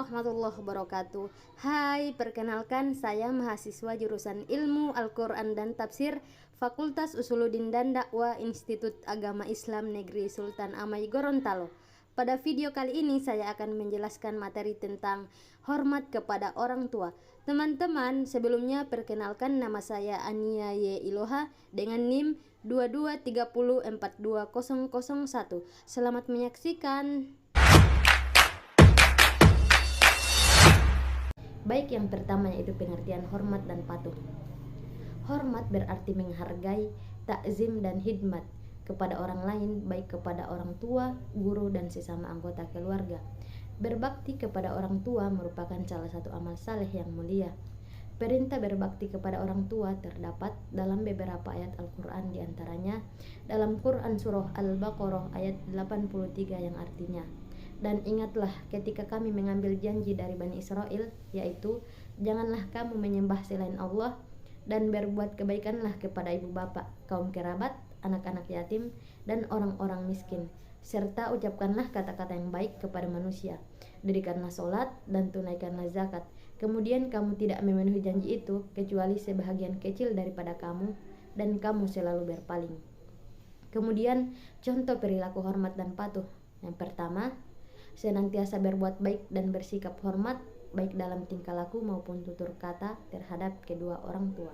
warahmatullahi wabarakatuh. Hai, perkenalkan saya mahasiswa jurusan Ilmu Al-Quran dan Tafsir Fakultas Usuluddin dan Dakwah Institut Agama Islam Negeri Sultan Amai Gorontalo. Pada video kali ini saya akan menjelaskan materi tentang hormat kepada orang tua. Teman-teman, sebelumnya perkenalkan, nama saya Ania Y. Iloha dengan NIM 2230420001. Selamat menyaksikan. Baik, yang pertama yaitu pengertian hormat dan patuh. Hormat berarti menghargai, takzim dan khidmat kepada orang lain, baik kepada orang tua, guru, dan sesama anggota keluarga. Berbakti kepada orang tua merupakan salah satu amal saleh yang mulia. Perintah berbakti kepada orang tua terdapat dalam beberapa ayat Al-Quran, diantaranya dalam Quran Surah Al-Baqarah ayat 83 yang artinya, dan ingatlah ketika kami mengambil janji dari Bani Israel, yaitu janganlah kamu menyembah selain Allah, dan berbuat kebaikanlah kepada ibu bapak, kaum kerabat, anak-anak yatim, dan orang-orang miskin, serta ucapkanlah kata-kata yang baik kepada manusia, dirikanlah sholat dan tunaikanlah zakat. Kemudian kamu tidak memenuhi janji itu kecuali sebahagian kecil daripada kamu, dan kamu selalu berpaling. Kemudian contoh perilaku hormat dan patuh. Yang pertama, senantiasa berbuat baik dan bersikap hormat baik dalam tingkah laku maupun tutur kata terhadap kedua orang tua.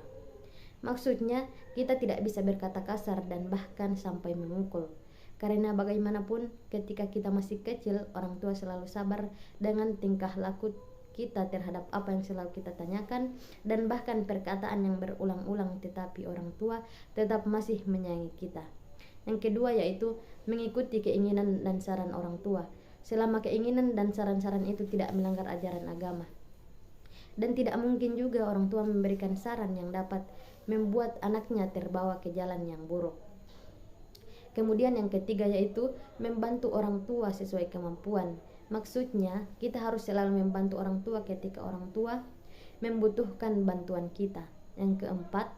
Maksudnya, kita tidak bisa berkata kasar dan bahkan sampai memukul, karena bagaimanapun ketika kita masih kecil, orang tua selalu sabar dengan tingkah laku kita terhadap apa yang selalu kita tanyakan, dan bahkan perkataan yang berulang-ulang, tetapi orang tua tetap masih menyayangi kita. Yang kedua yaitu mengikuti keinginan dan saran orang tua, selama keinginan dan saran-saran itu tidak melanggar ajaran agama. Dan tidak mungkin juga orang tua memberikan saran yang dapat membuat anaknya terbawa ke jalan yang buruk. Kemudian yang ketiga yaitu membantu orang tua sesuai kemampuan. Maksudnya, kita harus selalu membantu orang tua ketika orang tua membutuhkan bantuan kita. Yang keempat,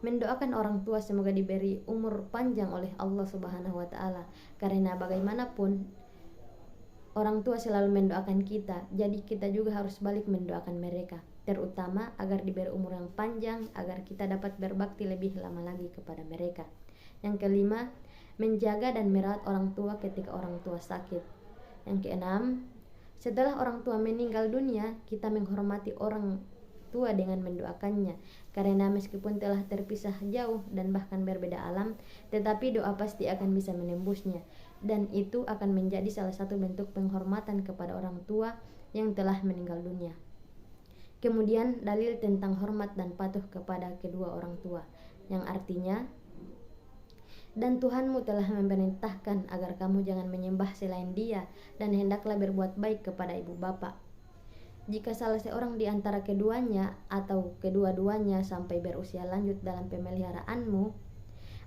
mendoakan orang tua semoga diberi umur panjang oleh Allah Subhanahu wa Ta'ala, karena bagaimanapun orang tua selalu mendoakan kita, jadi kita juga harus balik mendoakan mereka, terutama agar diberi umur yang panjang, agar kita dapat berbakti lebih lama lagi kepada mereka. Yang kelima, menjaga dan merawat orang tua ketika orang tua sakit. Yang keenam, setelah orang tua meninggal dunia, kita menghormati orang tua dengan mendoakannya, karena meskipun telah terpisah jauh dan bahkan berbeda alam, tetapi doa pasti akan bisa menembusnya, dan itu akan menjadi salah satu bentuk penghormatan kepada orang tua yang telah meninggal dunia. Kemudian dalil tentang hormat dan patuh kepada kedua orang tua, yang artinya, dan Tuhanmu telah memerintahkan agar kamu jangan menyembah selain Dia, dan hendaklah berbuat baik kepada ibu bapa. Jika salah seorang di antara keduanya atau kedua-duanya sampai berusia lanjut dalam pemeliharaanmu,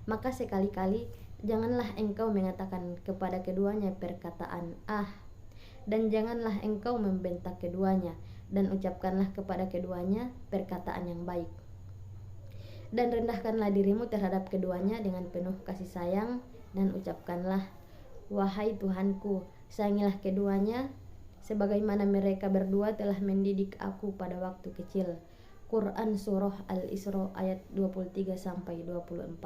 maka sekali-kali janganlah engkau mengatakan kepada keduanya perkataan dan janganlah engkau membentak keduanya, dan ucapkanlah kepada keduanya perkataan yang baik. Dan rendahkanlah dirimu terhadap keduanya dengan penuh kasih sayang, dan ucapkanlah, wahai Tuhanku, sayangilah keduanya sebagaimana mereka berdua telah mendidik aku pada waktu kecil. Quran Surah Al-Isra ayat 23-24.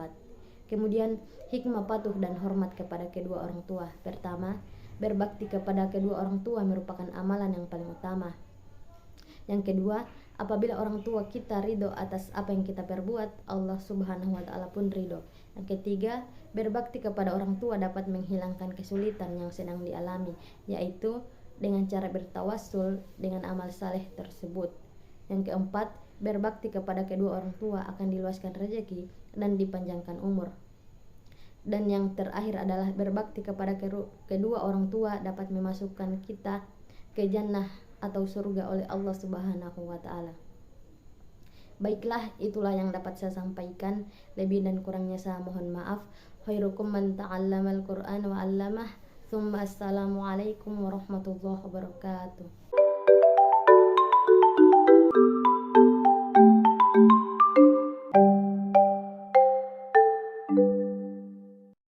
Kemudian hikmah patuh dan hormat kepada kedua orang tua. Pertama, berbakti kepada kedua orang tua merupakan amalan yang paling utama. Yang kedua, apabila orang tua kita ridho atas apa yang kita perbuat, Allah Subhanahu wa Ta'ala pun ridho. Yang ketiga, berbakti kepada orang tua dapat menghilangkan kesulitan yang sedang dialami, yaitu dengan cara bertawassul dengan amal saleh tersebut. Yang keempat, berbakti kepada kedua orang tua akan diluaskan rezeki dan dipanjangkan umur. Dan yang terakhir adalah berbakti kepada kedua orang tua dapat memasukkan kita ke jannah atau surga oleh Allah Subhanahu wa Ta'ala. Baiklah, itulah yang dapat saya sampaikan. Lebih dan kurangnya saya mohon maaf. Khairukum man ta'allamal Qur'an wa 'allamah. Assalamualaikum warahmatullahi wabarakatuh.